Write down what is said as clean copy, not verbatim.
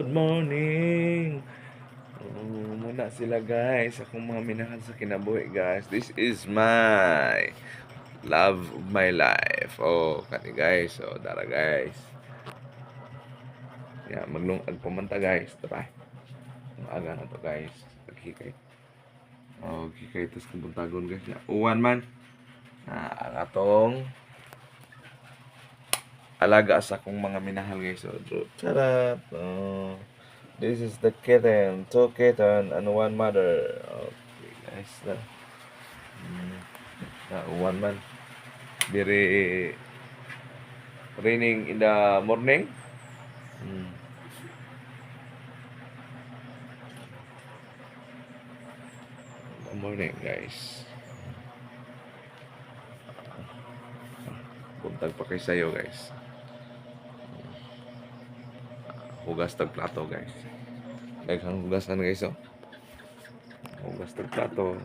Good morning. Muna sila guys. Akong mga minahal sa kinabuhi guys. This is my love of my life. Oh, kani guys. Oh, dara guys. Ya, maglungag pamanta guys. Tara. Ang aga na to guys. Naghikay. Oh, hikay tos kung buntagon guys. Uwan man. Ang atong alaga sa akong mga minahal guys. So, charot. Oh. This is the kitten, two kitten and one mother. Okay, guys. One man. Very raining in the morning. Good morning, guys. Buntag pa kay sayo, guys. Hugas tag plato, guys. Daghang hugasan, guys, oh. Hugas tag plato.